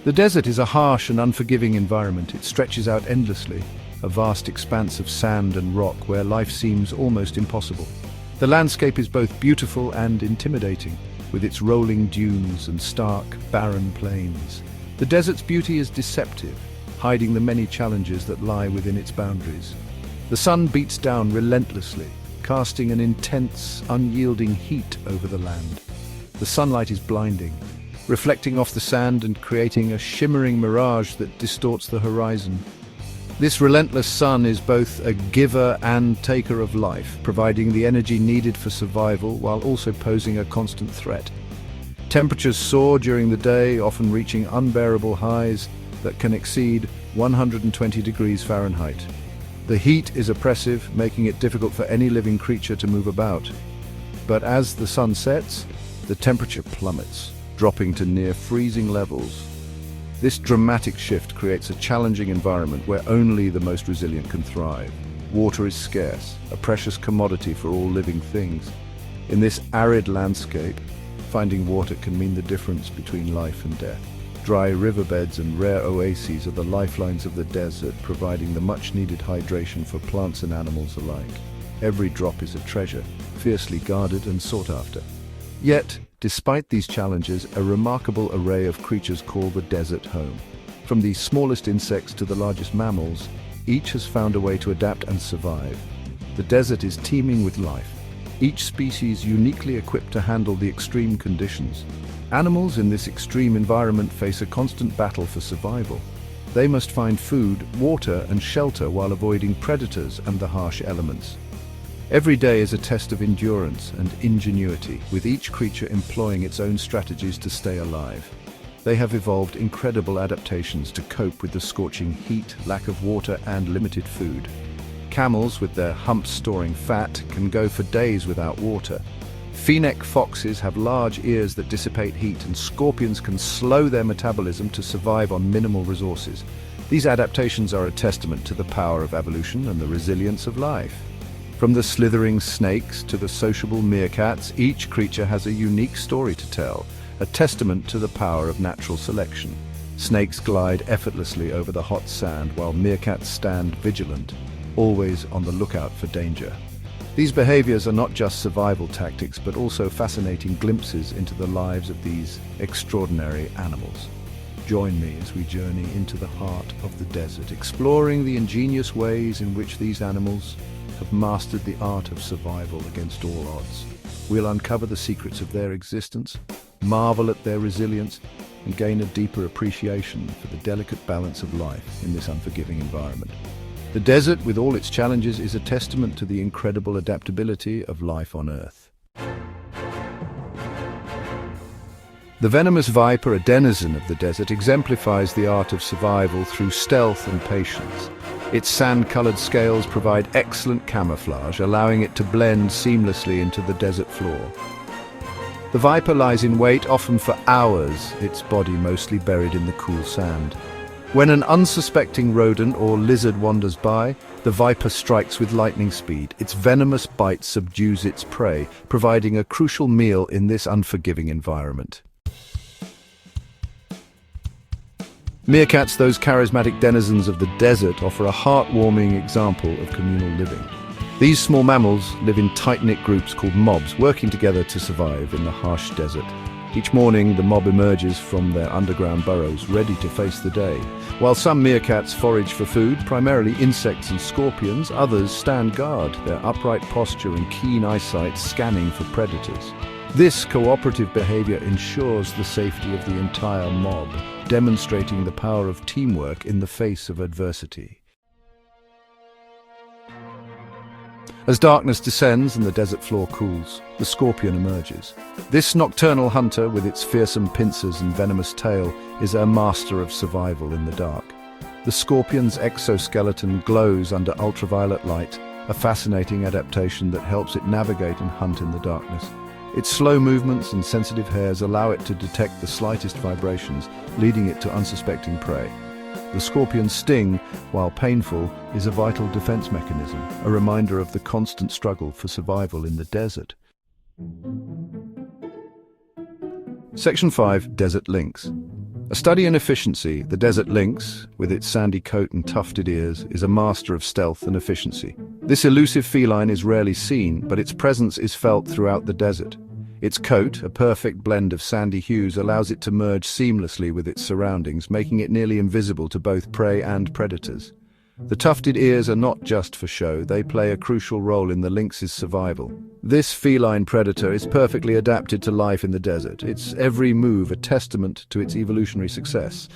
The desert is a harsh and unforgiving environment. It stretches out endlessly, a vast expanse of sand and rock where life seems almost impossible. The landscape is both beautiful and intimidating, with its rolling dunes and stark, barren plains. The desert's beauty is deceptive, hiding the many challenges that lie within its boundaries. The sun beats down relentlessly, casting an intense, unyielding heat over the land. The sunlight is blinding, reflecting off the sand and creating a shimmering mirage that distorts the horizon. This relentless sun is both a giver and taker of life, providing the energy needed for survival while also posing a constant threat. Temperatures soar during the day, often reaching unbearable highs that can exceed 120 degrees Fahrenheit. The heat is oppressive, making it difficult for any living creature to move about. But as the sun sets, the temperature plummets, dropping to near freezing levels. This dramatic shift creates a challenging environment where only the most resilient can thrive. Water is scarce, a precious commodity for all living things. In this arid landscape, finding water can mean the difference between life and death. Dry riverbeds and rare oases are the lifelines of the desert, providing the much-needed hydration for plants and animals alike. Every drop is a treasure, fiercely guarded and sought after. Yet, despite these challenges, a remarkable array of creatures call the desert home. From the smallest insects to the largest mammals, each has found a way to adapt and survive. The desert is teeming with life, each species uniquely equipped to handle the extreme conditions. Animals in this extreme environment face a constant battle for survival. They must find food, water, and shelter while avoiding predators and the harsh elements. Every day is a test of endurance and ingenuity, with each creature employing its own strategies to stay alive. They have evolved incredible adaptations to cope with the scorching heat, lack of water, and limited food. Camels, with their humps storing fat, can go for days without water. Fennec foxes have large ears that dissipate heat, and scorpions can slow their metabolism to survive on minimal resources. These adaptations are a testament to the power of evolution and the resilience of life. From the slithering snakes to the sociable meerkats, each creature has a unique story to tell, a testament to the power of natural selection. Snakes glide effortlessly over the hot sand, while meerkats stand vigilant, always on the lookout for danger. These behaviors are not just survival tactics, but also fascinating glimpses into the lives of these extraordinary animals. Join me as we journey into the heart of the desert, exploring the ingenious ways in which these animals have mastered the art of survival against all odds. We'll uncover the secrets of their existence, marvel at their resilience, and gain a deeper appreciation for the delicate balance of life in this unforgiving environment. The desert, with all its challenges, is a testament to the incredible adaptability of life on Earth. The venomous viper, a denizen of the desert, exemplifies the art of survival through stealth and patience. Its sand-colored scales provide excellent camouflage, allowing it to blend seamlessly into the desert floor. The viper lies in wait, often for hours, its body mostly buried in the cool sand. When an unsuspecting rodent or lizard wanders by, the viper strikes with lightning speed. Its venomous bite subdues its prey, providing a crucial meal in this unforgiving environment. Meerkats, those charismatic denizens of the desert, offer a heartwarming example of communal living. These small mammals live in tight-knit groups called mobs, working together to survive in the harsh desert. Each morning, the mob emerges from their underground burrows, ready to face the day. While some meerkats forage for food, primarily insects and scorpions, others stand guard, their upright posture and keen eyesight scanning for predators. This cooperative behavior ensures the safety of the entire mob, demonstrating the power of teamwork in the face of adversity. As darkness descends and the desert floor cools, the scorpion emerges. This nocturnal hunter, with its fearsome pincers and venomous tail, is a master of survival in the dark. The scorpion's exoskeleton glows under ultraviolet light, a fascinating adaptation that helps it navigate and hunt in the darkness. Its slow movements and sensitive hairs allow it to detect the slightest vibrations, leading it to unsuspecting prey. The scorpion's sting, while painful, is a vital defense mechanism, a reminder of the constant struggle for survival in the desert. Section 5. Desert lynx. A study in efficiency, the desert lynx, with its sandy coat and tufted ears, is a master of stealth and efficiency. This elusive feline is rarely seen, but its presence is felt throughout the desert. Its coat, a perfect blend of sandy hues, allows it to merge seamlessly with its surroundings, making it nearly invisible to both prey and predators. The tufted ears are not just for show, they play a crucial role in the lynx's survival. This feline predator is perfectly adapted to life in the desert, its every move a testament to its evolutionary success.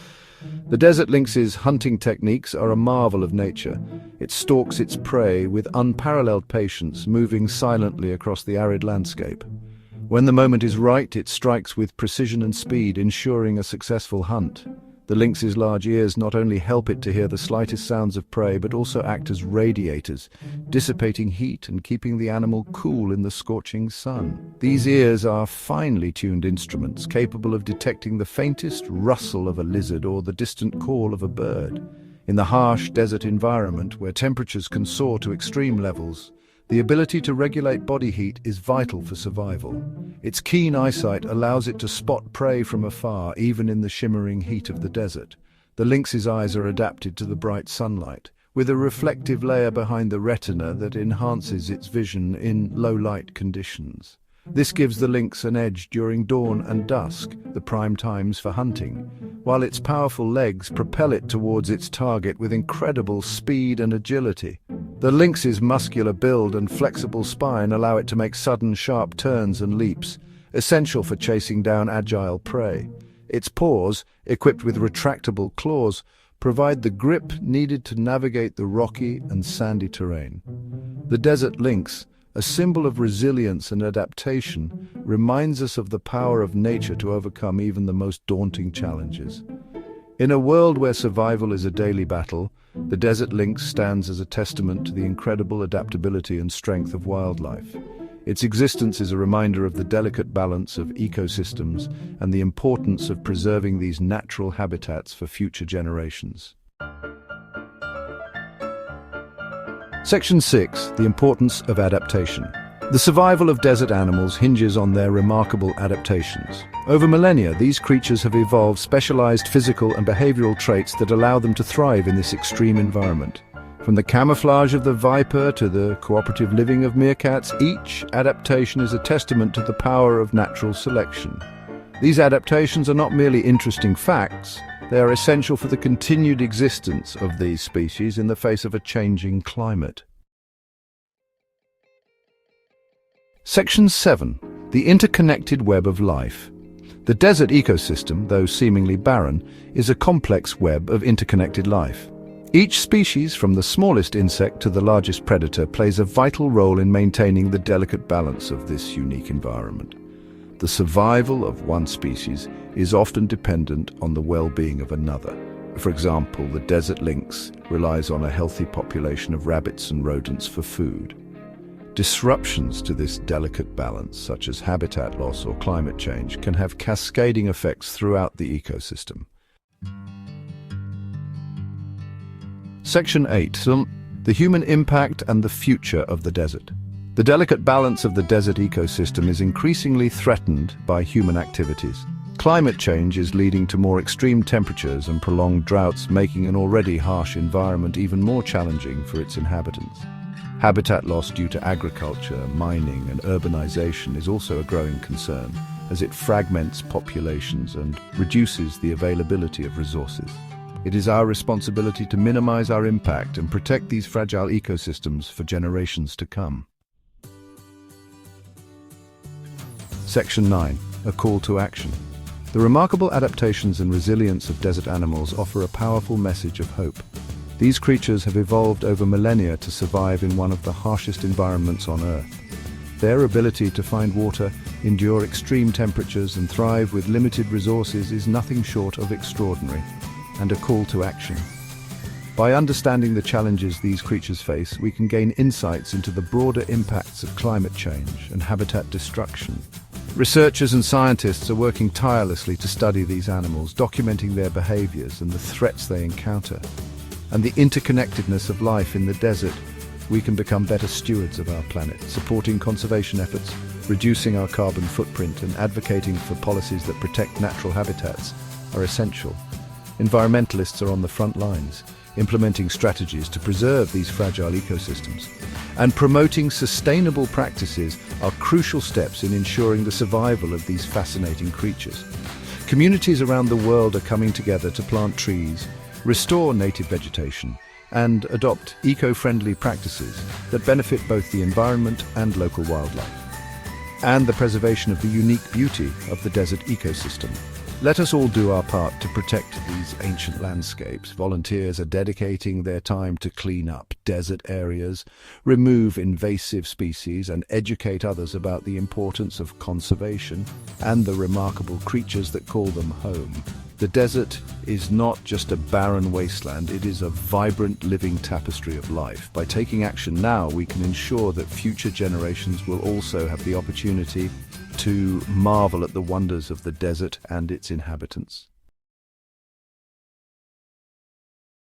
The desert lynx's hunting techniques are a marvel of nature. It stalks its prey with unparalleled patience, moving silently across the arid landscape. When the moment is right, it strikes with precision and speed, ensuring a successful hunt. The lynx's large ears not only help it to hear the slightest sounds of prey, but also act as radiators, dissipating heat and keeping the animal cool in the scorching sun. These ears are finely tuned instruments, capable of detecting the faintest rustle of a lizard or the distant call of a bird. In the harsh desert environment, where temperatures can soar to extreme levels, the ability to regulate body heat is vital for survival. Its keen eyesight allows it to spot prey from afar, even in the shimmering heat of the desert. The lynx's eyes are adapted to the bright sunlight, with a reflective layer behind the retina that enhances its vision in low-light conditions. This gives the lynx an edge during dawn and dusk, the prime times for hunting, while its powerful legs propel it towards its target with incredible speed and agility. The lynx's muscular build and flexible spine allow it to make sudden, sharp turns and leaps, essential for chasing down agile prey. Its paws, equipped with retractable claws, provide the grip needed to navigate the rocky and sandy terrain. The desert lynx, a symbol of resilience and adaptation, reminds us of the power of nature to overcome even the most daunting challenges. In a world where survival is a daily battle, the desert lynx stands as a testament to the incredible adaptability and strength of wildlife. Its existence is a reminder of the delicate balance of ecosystems and the importance of preserving these natural habitats for future generations. Section 6. The Importance of Adaptation. The survival of desert animals hinges on their remarkable adaptations. Over millennia, these creatures have evolved specialized physical and behavioral traits that allow them to thrive in this extreme environment. From the camouflage of the viper to the cooperative living of meerkats, each adaptation is a testament to the power of natural selection. These adaptations are not merely interesting facts, they are essential for the continued existence of these species in the face of a changing climate. Section 7. The interconnected web of life. The desert ecosystem, though seemingly barren, is a complex web of interconnected life. Each species, from the smallest insect to the largest predator, plays a vital role in maintaining the delicate balance of this unique environment. The survival of one species is often dependent on the well-being of another. For example, the desert lynx relies on a healthy population of rabbits and rodents for food. Disruptions to this delicate balance, such as habitat loss or climate change, can have cascading effects throughout the ecosystem. Section 8. The human impact and the future of the desert. The delicate balance of the desert ecosystem is increasingly threatened by human activities. Climate change is leading to more extreme temperatures and prolonged droughts, making an already harsh environment even more challenging for its inhabitants. Habitat loss due to agriculture, mining, and urbanization is also a growing concern, as it fragments populations and reduces the availability of resources. It is our responsibility to minimize our impact and protect these fragile ecosystems for generations to come. Section 9. A call to action. The remarkable adaptations and resilience of desert animals offer a powerful message of hope. These creatures have evolved over millennia to survive in one of the harshest environments on Earth. Their ability to find water, endure extreme temperatures, and thrive with limited resources is nothing short of extraordinary, and a call to action. By understanding the challenges these creatures face, we can gain insights into the broader impacts of climate change and habitat destruction. Researchers and scientists are working tirelessly to study these animals, documenting their behaviors and the threats they encounter. And the interconnectedness of life in the desert, we can become better stewards of our planet, supporting conservation efforts, reducing our carbon footprint, and advocating for policies that protect natural habitats. are essential. Environmentalists are on the front lines, implementing strategies to preserve these fragile ecosystems. And promoting sustainable practices are crucial steps in ensuring the survival of these fascinating creatures. Communities around the world are coming together to plant trees, restore native vegetation, and adopt eco-friendly practices that benefit both the environment and local wildlife, and the preservation of the unique beauty of the desert ecosystem. Let us all do our part to protect these ancient landscapes. Volunteers are dedicating their time to clean up desert areas, remove invasive species, and educate others about the importance of conservation and the remarkable creatures that call them home. The desert is not just a barren wasteland, it is a vibrant living tapestry of life. By taking action now, we can ensure that future generations will also have the opportunity to marvel at the wonders of the desert and its inhabitants.